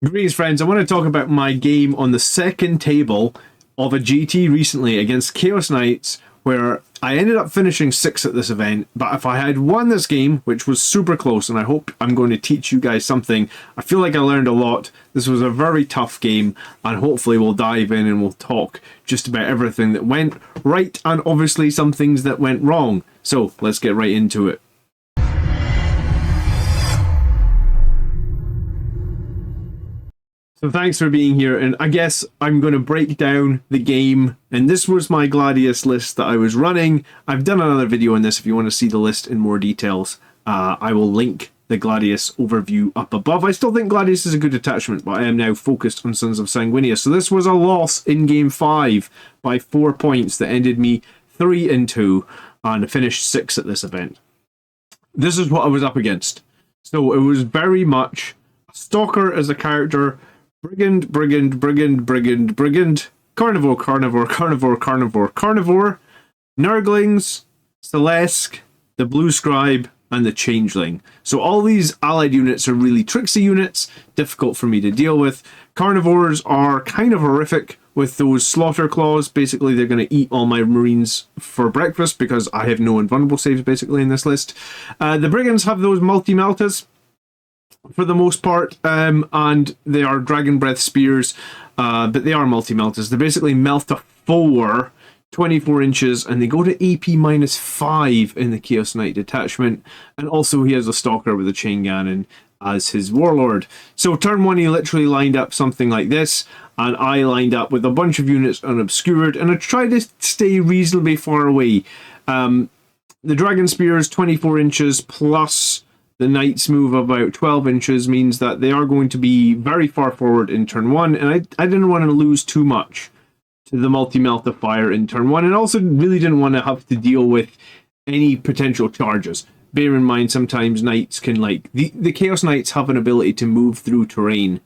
Greetings, friends. I want to talk about my game on the second table of a GT recently against Chaos Knights, where I ended up finishing 6th at this event. But if I had won this game, which was super close, and I hope I'm going to teach you guys something, I feel like I learned a lot. This was a very tough game, and hopefully we'll dive in and we'll talk just about everything that went right and obviously some things that went wrong. So let's get right into it. So thanks for being here, and I guess I'm going to break down the game, and this was my Gladius list that I was running. I've done another video on this if you want to see the list in more details. I will link the Gladius overview up above. I still think Gladius is a good attachment, but I am now focused on Sons of Sanguinius. So this was a loss in Game 5 by 4 points that ended me 3-2 and finished 6th at this event. This is what I was up against. So it was very much Stalker as a character, Brigand, Carnivore, Nurglings, Celeste, the Blue Scribe, and the Changeling. So all these allied units are really tricksy units, difficult for me to deal with. Carnivores are kind of horrific with those slaughter claws. Basically, they're going to eat all my marines for breakfast because I have no invulnerable saves basically in this list. The Brigands have those multi-meltas for the most part, and they are Dragon Breath Spears, but they are multi-meltas. They're basically Melta 4, 24 inches, and they go to AP -5 in the Chaos Knight detachment, and also he has a Stalker with a Chain Cannon as his Warlord. So turn 1 he literally lined up something like this, and I lined up with a bunch of units unobscured, and I tried to stay reasonably far away. The Dragon Spears, 24 inches, plus the Knights move about 12 inches, means that they are going to be very far forward in turn 1, and I didn't want to lose too much to the multi-melta fire in turn 1, and also really didn't want to have to deal with any potential charges. Bear in mind, sometimes Knights can, like, the Chaos Knights have an ability to move through terrain,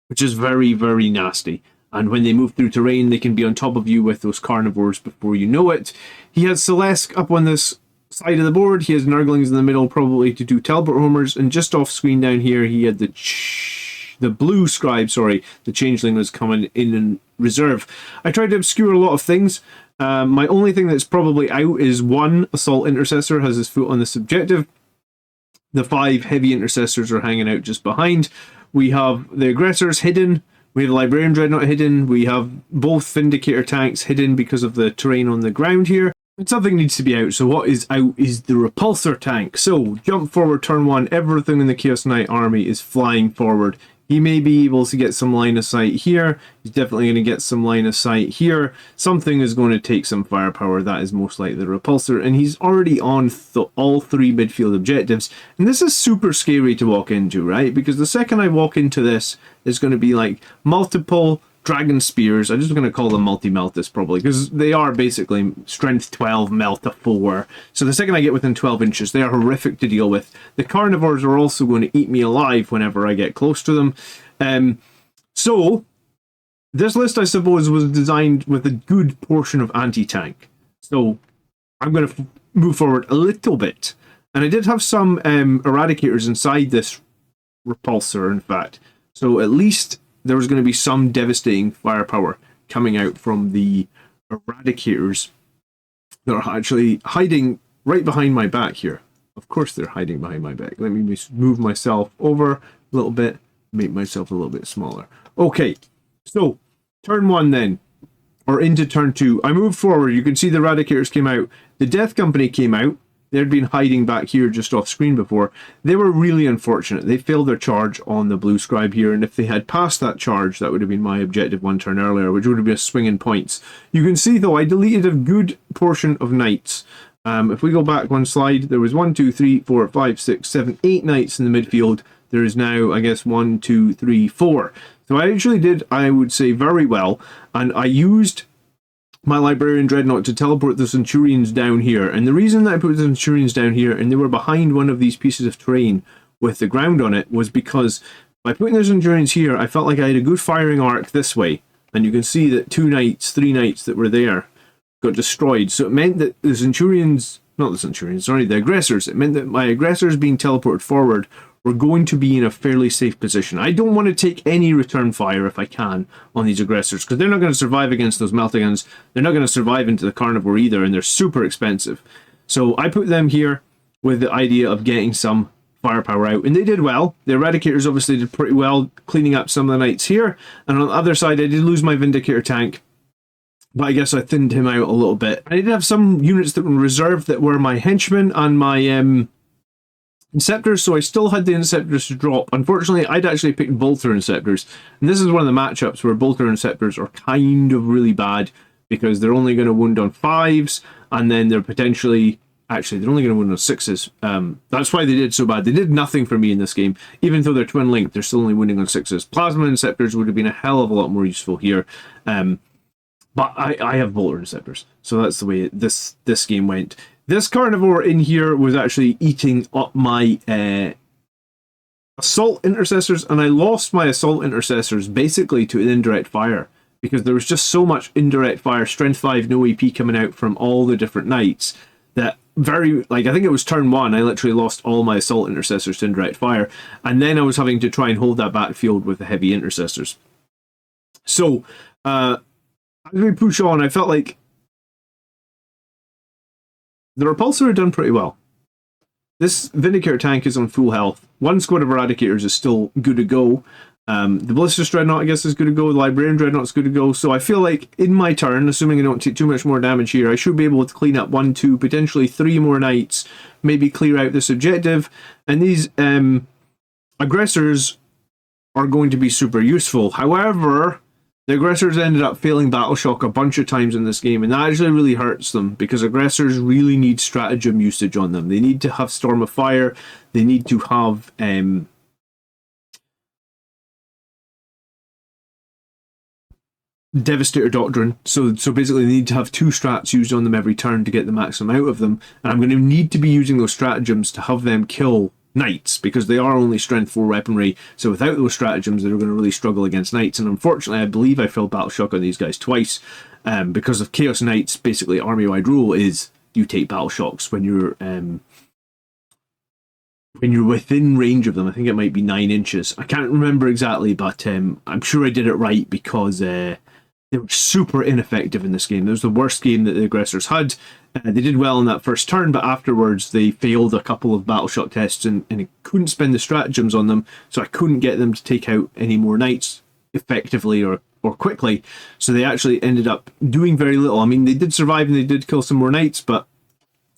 which is very, very nasty. And when they move through terrain, they can be on top of you with those carnivores before you know it. He has Celeste up on this side of the board. He has Nurglings in the middle, probably to do teleport homers, and just off screen down here he had the Blue Scribe, sorry, the Changeling was coming in reserve. I tried to obscure a lot of things. My only thing that's probably out is 1 Assault Intercessor has his foot on this objective. The 5 Heavy Intercessors are hanging out just behind. We have the Aggressors hidden. We have Librarian Dread not hidden. We have both Vindicator tanks hidden because of the terrain on the ground here. And something needs to be out, so what is out is the Repulsor tank. So, jump forward turn 1, everything in the Chaos Knight army is flying forward. He may be able to get some line of sight here. He's definitely going to get some line of sight here. Something is going to take some firepower. That is most likely the Repulsor. And he's already on all 3 midfield objectives. And this is super scary to walk into, right? Because the second I walk into this, there's going to be like multiple Dragon Spears. I'm just going to call them multi-meltas probably, because they are basically strength 12, melta 4. So the second I get within 12 inches, they are horrific to deal with. The Carnivores are also going to eat me alive whenever I get close to them. So this list, I suppose, was designed with a good portion of anti-tank. So I'm going to move forward a little bit. And I did have some Eradicators inside this Repulsor, in fact. So at least there was going to be some devastating firepower coming out from the Eradicators that are actually hiding right behind my back here. Of course they're hiding behind my back. Let me just move myself over a little bit, make myself a little bit smaller. Okay, so turn 1 then, or into turn 2. I moved forward. You can see the Eradicators came out. The Death Company came out. They'd been hiding back here just off screen before. They were really unfortunate. They failed their charge on the Blue Scribe here, and if they had passed that charge, that would have been my objective 1 turn earlier, which would have been a swing in points. You can see, though, I deleted a good portion of Knights. If we go back 1 slide, there was 1, 2, 3, 4, 5, 6, 7, 8 Knights in the midfield. There is now, I guess, 1, 2, 3, 4. So I actually did, I would say, very well, and I used my Librarian Dreadnought to teleport the Centurions down here. And the reason that I put the Centurions down here, and they were behind one of these pieces of terrain with the ground on it, was because by putting the Centurions here, I felt like I had a good firing arc this way. And you can see that 2 Knights, 3 Knights that were there got destroyed. So it meant that the Centurions, not the Centurions, sorry, the Aggressors, it meant that my Aggressors being teleported forward we're going to be in a fairly safe position. I don't want to take any return fire if I can on these aggressors, because they're not going to survive against those meltagons. They're not going to survive into the carnivore either, and they're super expensive. So I put them here with the idea of getting some firepower out, and they did well. The Eradicators obviously did pretty well cleaning up some of the knights here, and on the other side I did lose my Vindicator tank, but I guess I thinned him out a little bit. I did have some units that were reserved that were my henchmen and my Inceptors, so I still had the Inceptors to drop. Unfortunately, I'd actually picked Bolter Inceptors, and this is one of the matchups where Bolter Inceptors are kind of really bad, because they're only going to wound on 5s, and then they're potentially... Actually, they're only going to wound on 6s. That's why they did so bad. They did nothing for me in this game. Even though they're twin linked, they're still only wounding on 6s. Plasma Inceptors would have been a hell of a lot more useful here. But I have Bolter Inceptors, so that's the way this game went. This carnivore in here was actually eating up my assault intercessors, and I lost my assault intercessors basically to an indirect fire, because there was just so much indirect fire, strength 5, no AP coming out from all the different knights, that I think it was turn 1, I literally lost all my assault intercessors to indirect fire, and then I was having to try and hold that backfield with the heavy intercessors. So, as we push on, I felt like the Repulsor had done pretty well. This Vindicator tank is on full health. One squad of Eradicators is still good to go. The Ballistus Dreadnought, I guess, is good to go. The Librarian Dreadnought is good to go. So I feel like in my turn, assuming I don't take too much more damage here, I should be able to clean up 1, 2, potentially 3 more knights, maybe clear out this objective. And these aggressors are going to be super useful. However, the aggressors ended up failing Battle Shock a bunch of times in this game, and that actually really hurts them, because aggressors really need stratagem usage on them. They need to have Storm of Fire. They need to have... Devastator Doctrine, so basically they need to have 2 strats used on them every turn to get the maximum out of them, and I'm going to need to be using those stratagems to have them kill knights, because they are only strength 4 weaponry, so without those stratagems they're going to really struggle against knights. And unfortunately I believe I failed Battle Shock on these guys twice, because of Chaos Knights. Basically army-wide rule is you take Battle Shocks when you're within range of them. I think it might be 9 inches. I can't remember exactly, but I'm sure I did it right, because they were super ineffective in this game. It was the worst game that the aggressors had. They did well in that first turn, but afterwards they failed a couple of Battle Shock tests, and I couldn't spend the stratagems on them, so I couldn't get them to take out any more knights effectively or quickly. So they actually ended up doing very little. I mean, they did survive and they did kill some more knights, but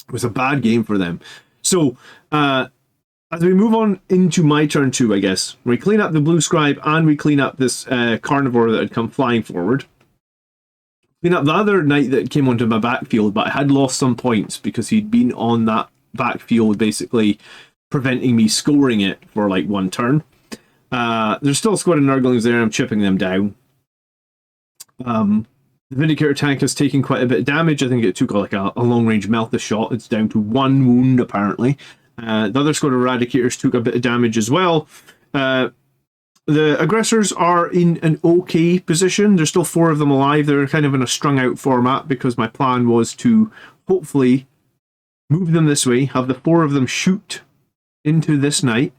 it was a bad game for them. So, as we move on into my turn 2, I guess, we clean up the Blue Scribe and we clean up this carnivore that had come flying forward. Clean up the other knight that came onto my backfield, but I had lost some points because he'd been on that backfield, basically preventing me scoring it for like 1 turn. There's still a squad of Nurglings there, I'm chipping them down. The Vindicator tank has taken quite a bit of damage. I think it took like a long-range Melta shot. It's down to 1 wound, apparently. The other squad of Eradicators took a bit of damage as well. The aggressors are in an okay position. There's still 4 of them alive. They're kind of in a strung out format, because my plan was to hopefully move them this way, have the 4 of them shoot into this knight,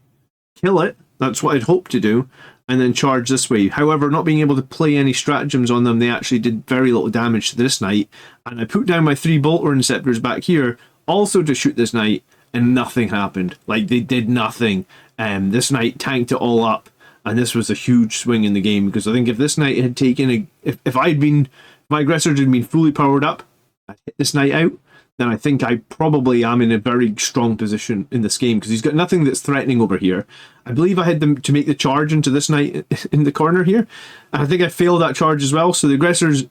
kill it. That's what I'd hoped to do, and then charge this way. However, not being able to play any stratagems on them, they actually did very little damage to this knight. And I put down my 3 Bolter Inceptors back here, also to shoot this knight, and nothing happened. Like, they did nothing. This knight tanked it all up. And this was a huge swing in the game, because I think if this knight had taken if my aggressor had been fully powered up, I'd hit this knight out, then I think I probably am in a very strong position in this game, because he's got nothing that's threatening over here. I believe I had them to make the charge into this knight in the corner here, and I think I failed that charge as well. So the aggressors,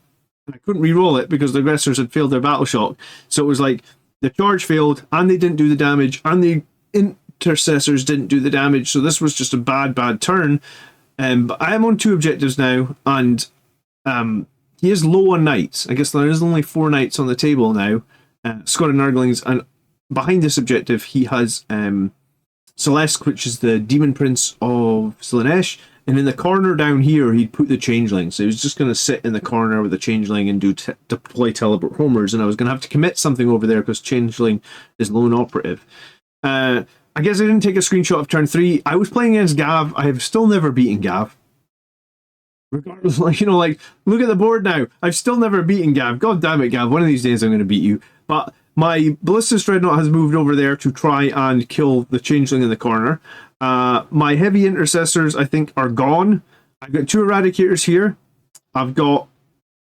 I couldn't re-roll it because the aggressors had failed their Battle Shock. So it was like the charge failed, and they didn't do the damage, and the intercessors didn't do the damage, so this was just a bad turn. But I am on 2 objectives now, and he is low on knights. I guess there is only 4 knights on the table now. Squad of Nurglings, and behind this objective he has Celeste, which is the Demon Prince of Slaanesh, and in the corner down here he'd put the Changeling. So he was just going to sit in the corner with the Changeling and deploy Teleport Homers, and I was going to have to commit something over there because Changeling is lone operative. I guess I didn't take a screenshot of turn 3. I was playing against Gav. I have still never beaten Gav. Regardless, like, you know, like, look at the board now. I've still never beaten Gav. God damn it, Gav. One of these days I'm going to beat you. But my Ballistus Dreadnought has moved over there to try and kill the Changeling in the corner. My Heavy Intercessors, I think, are gone. I've got 2 Eradicators here. I've got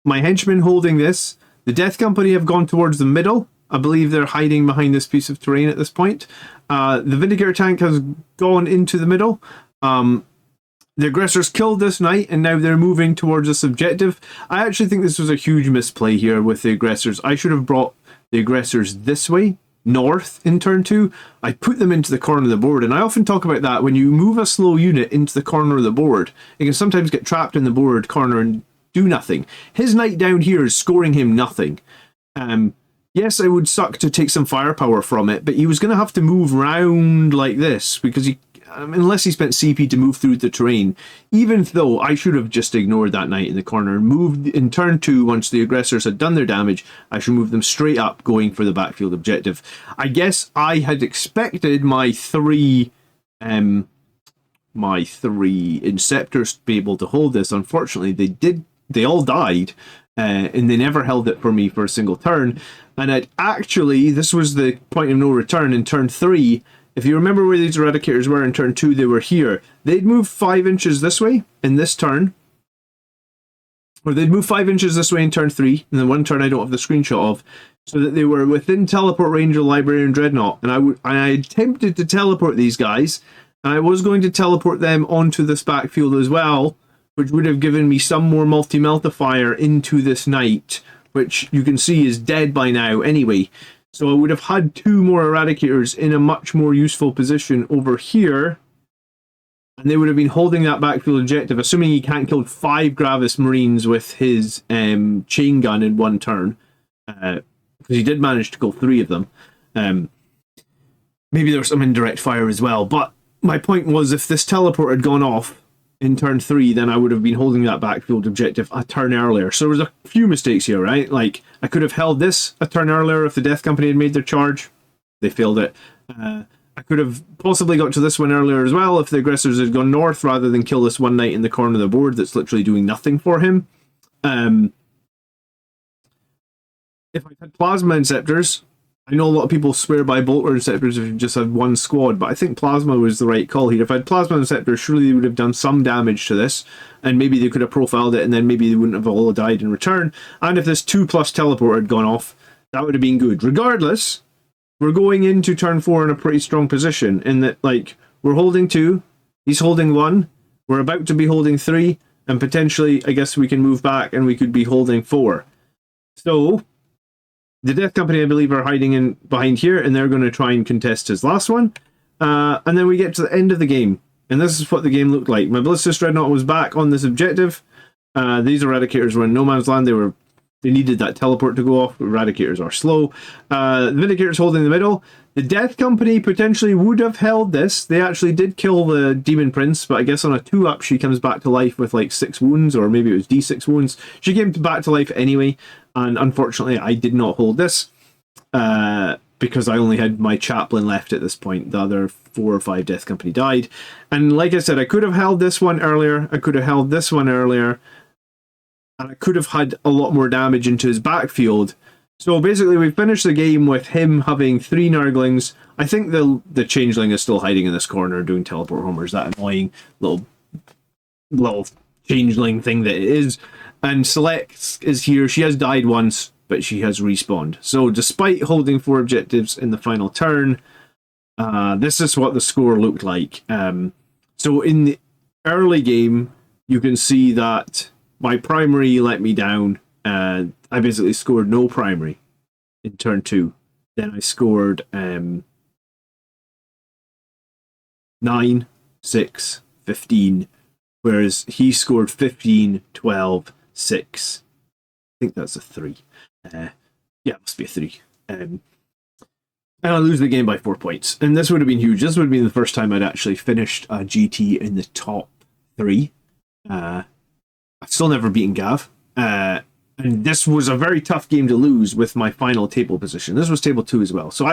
my Henchmen holding this. The Death Company have gone towards the middle. I believe they're hiding behind this piece of terrain at this point. The Vindicator tank has gone into the middle. The aggressors killed this knight, and now they're moving towards this objective. I actually think this was a huge misplay here with the aggressors. I should have brought the aggressors this way, north, in turn 2. I put them into the corner of the board, and I often talk about that. When you move a slow unit into the corner of the board, it can sometimes get trapped in the board corner and do nothing. His knight down here is scoring him nothing. Yes, it would suck to take some firepower from it, but he was going to have to move round like this, because he... unless he spent CP to move through the terrain, even though I should have just ignored that knight in the corner and moved in turn 2 once the aggressors had done their damage. I should move them straight up going for the backfield objective. I guess I had expected my 3 Inceptors to be able to hold this. Unfortunately, they all died, and they never held it for me for a single turn. And this was the point of no return in turn 3. If you remember where these Eradicators were in turn 2, they were here. They'd move 5 inches this way in this turn. Or they'd move 5 inches this way in turn 3, and then one turn I don't have the screenshot of, so that they were within teleport range of Librarian Dreadnought. And I attempted to teleport these guys, and I was going to teleport them onto this backfield as well, which would have given me some more multi-meltifier into this knight, which you can see is dead by now anyway. So I would have had 2 more Eradicators in a much more useful position over here. And they would have been holding that backfield objective, assuming he can't kill 5 Gravis Marines with his chain gun in one turn. Because he did manage to kill 3 of them. Maybe there was some indirect fire as well. But my point was, if this teleport had gone off in turn 3, then I would have been holding that backfield objective a turn earlier. So there was a few mistakes here, right? Like, I could have held this a turn earlier if the Death Company had made their charge. They failed it. I could have possibly got to this one earlier as well if the aggressors had gone north rather than kill this one knight in the corner of the board that's literally doing nothing for him. If I had Plasma Inceptors, I know a lot of people swear by Bolter Inceptors if you just had one squad, but I think Plasma was the right call here. If I had Plasma Inceptors, surely they would have done some damage to this, and maybe they could have profiled it, and then maybe they wouldn't have all died in return. And if this 2+ teleport had gone off, that would have been good. Regardless, we're going into turn 4 in a pretty strong position, in that, like, we're holding 2, he's holding 1, we're about to be holding 3, and potentially, I guess we can move back and we could be holding 4. So the Death Company, I believe, are hiding in behind here, and they're going to try and contest his last one. And then we get to the end of the game, and this is what the game looked like. My Ballistus Dreadnought was back on this objective. These Eradicators were in no man's land. They needed that teleport to go off. Eradicators are slow. The Vindicator's holding the middle. The Death Company potentially would have held this. They actually did kill the Demon Prince, but I guess on a 2-up she comes back to life with like 6 wounds, or maybe it was D6 wounds. She came back to life anyway, and unfortunately I did not hold this because I only had my Chaplain left at this point. The other 4 or 5 Death Company died. And like I said, I could have held this one earlier. I could have held this one earlier. And I could have had a lot more damage into his backfield. So basically, we finished the game with him having 3 Nurglings. I think the Changeling is still hiding in this corner doing teleport homers, that annoying little Changeling thing that it is. And Select is here. She has died once, but she has respawned. So despite holding 4 objectives in the final turn, this is what the score looked like. So in the early game, you can see that my primary let me down. I basically scored no primary in turn 2. Then I scored 9, 6, 15, whereas he scored 15, 12, 6. I think that's a 3. Yeah, it must be a 3. And I lose the game by 4 points. And this would have been huge. This would have been the first time I'd actually finished a GT in the top 3. I've still never beaten Gav. And this was a very tough game to lose with my final table position. This was table 2 as well. So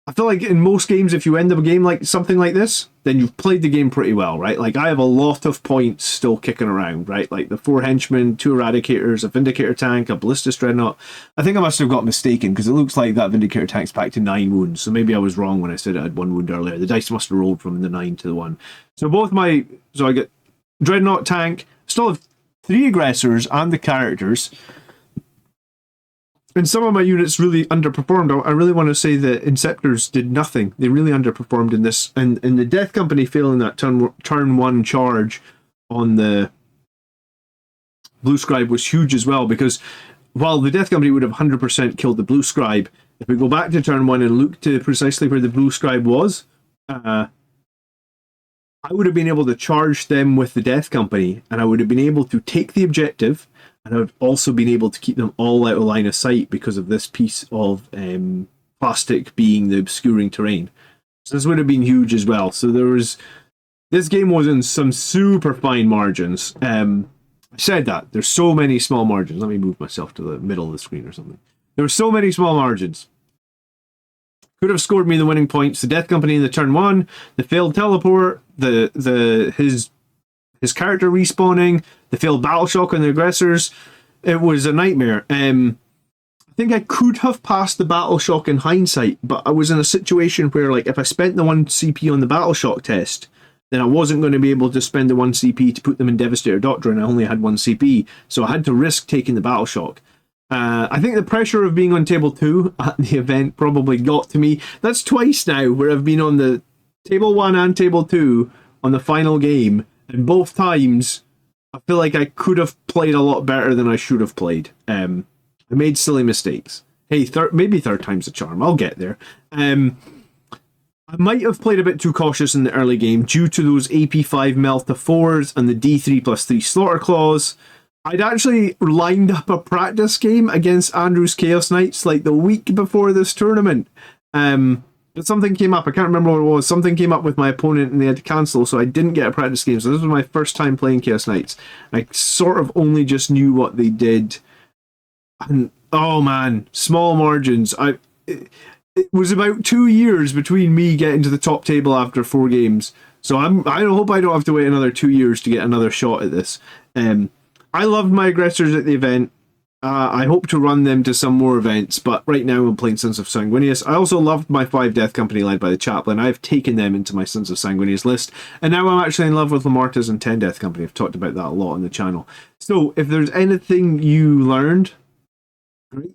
I feel like in most games, if you end up a game like something like this, then you've played the game pretty well, right? Like, I have a lot of points still kicking around, right? Like the 4 henchmen, 2 eradicators, a vindicator tank, a ballistic dreadnought. I think I must have got mistaken because it looks like that vindicator tank's back to 9 wounds. So maybe I was wrong when I said it had 1 wound earlier. The dice must have rolled from the 9 to the 1. So so I get dreadnought tank, still have 3 aggressors and the characters. And some of my units really underperformed. I really want to say that Inceptors did nothing. They really underperformed in this. And the Death Company failing that turn 1 charge on the Blue Scribe was huge as well, because while the Death Company would have 100% killed the Blue Scribe, if we go back to turn 1 and look to precisely where the Blue Scribe was, I would have been able to charge them with the Death Company, and I would have been able to take the objective, and I would also been able to keep them all out of line of sight because of this piece of plastic being the obscuring terrain. So this would have been huge as well. So this game was in some super fine margins. I said that. There's so many small margins. Let me move myself to the middle of the screen or something. There were so many small margins. Could have scored me the winning points. The Death Company in the turn 1, the failed teleport, his character respawning, the failed battle shock on the aggressors. It was a nightmare. I think I could have passed the battle shock in hindsight, but I was in a situation where, like, if I spent the 1 CP on the battle shock test, then I wasn't going to be able to spend the 1 CP to put them in Devastator Doctrine. I only had 1 CP, so I had to risk taking the battle shock. I think the pressure of being on table 2 at the event probably got to me. That's twice now where I've been on the table 1 and table 2 on the final game, and both times I feel like I could have played a lot better than I should have played. I made silly mistakes. Hey, maybe third time's a charm. I'll get there. I might have played a bit too cautious in the early game due to those AP5 melt to 4s and the D3+3 slaughter claws. I'd actually lined up a practice game against Andrew's Chaos Knights like the week before this tournament. But something came up. I can't remember what it was. Something came up with my opponent and they had to cancel, so I didn't get a practice game. So this was my first time playing Chaos Knights. I sort of only just knew what they did. And oh man, small margins. It was about 2 years between me getting to the top table after 4 games. So I hope I don't have to wait another 2 years to get another shot at this. I loved my aggressors at the event. I hope to run them to some more events, but right now I'm playing Sons of Sanguinius. I also loved my 5 Death Company led by the Chaplain. I've taken them into my Sons of Sanguinius list, and now I'm actually in love with Lamarta's and 10 Death Company. I've talked about that a lot on the channel. So if there's anything you learned, great.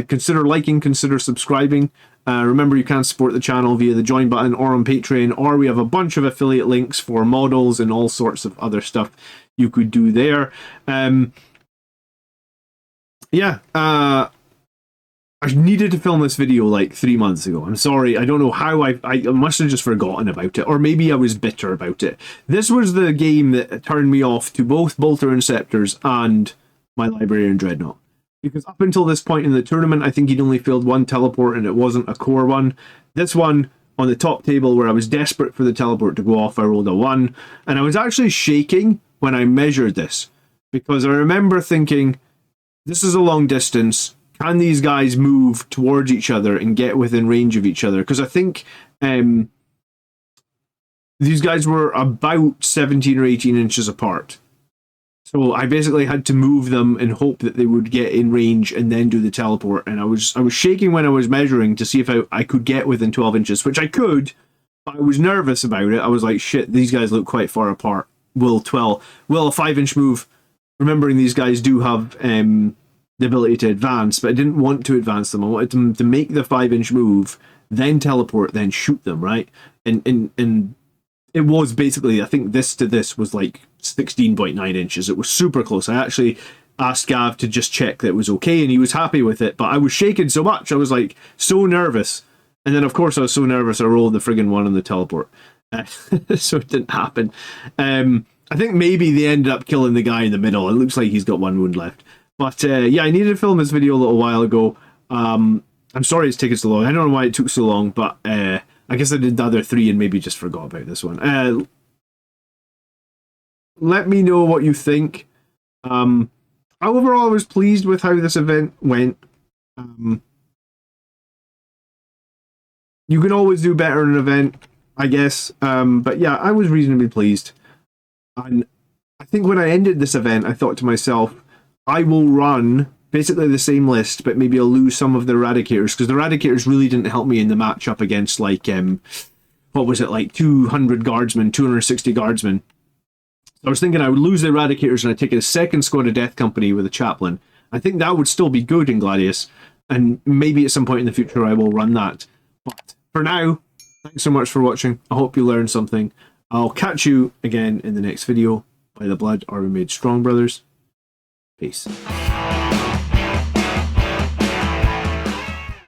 Consider liking, consider subscribing. Remember, you can support the channel via the join button or on Patreon, or we have a bunch of affiliate links for models and all sorts of other stuff you could do there. I needed to film this video like 3 months ago. I'm sorry, I don't know how I must have just forgotten about it, or maybe I was bitter about it. This was the game that turned me off to both Bolter Inceptors and my Librarian Dreadnought. Because up until this point in the tournament, I think he'd only failed 1 teleport and it wasn't a core one. This one, on the top table where I was desperate for the teleport to go off, I rolled a 1. And I was actually shaking when I measured this. Because I remember thinking, this is a long distance. Can these guys move towards each other and get within range of each other? Because I think these guys were about 17 or 18 inches apart. So I basically had to move them and hope that they would get in range and then do the teleport. And I was shaking when I was measuring to see if I could get within 12 inches, which I could, but I was nervous about it. I was like, shit, these guys look quite far apart. Will a 5-inch move? Remembering these guys do have the ability to advance, but I didn't want to advance them. I wanted them to make the 5-inch move, then teleport, then shoot them, right? And it was basically, I think this to this was like 16.9 inches. It was super close. I actually asked Gav to just check that it was okay, and he was happy with it, but I was shaking so much. I was like so nervous. And then, of course, I was so nervous I rolled the friggin' 1 on the teleport. So it didn't happen. I think maybe they ended up killing the guy in the middle. It looks like he's got 1 wound left. But yeah, I needed to film this video a little while ago. I'm sorry it's taken so long. I don't know why it took so long, but I guess I did the other 3 and maybe just forgot about this one. Let me know what you think. Overall, I was pleased with how this event went. You can always do better in an event, I guess. But yeah, I was reasonably pleased. And I think when I ended this event, I thought to myself, I will run basically the same list, but maybe I'll lose some of the Eradicators, because the Eradicators really didn't help me in the matchup against, like, what was it, like 200 Guardsmen, 260 Guardsmen. I was thinking I would lose the Eradicators and I'd take a second squad of Death Company with a Chaplain. I think that would still be good in Gladius, and maybe at some point in the future I will run that. But for now, thanks so much for watching. I hope you learned something. I'll catch you again in the next video. By the blood are we made strong, brothers. Peace.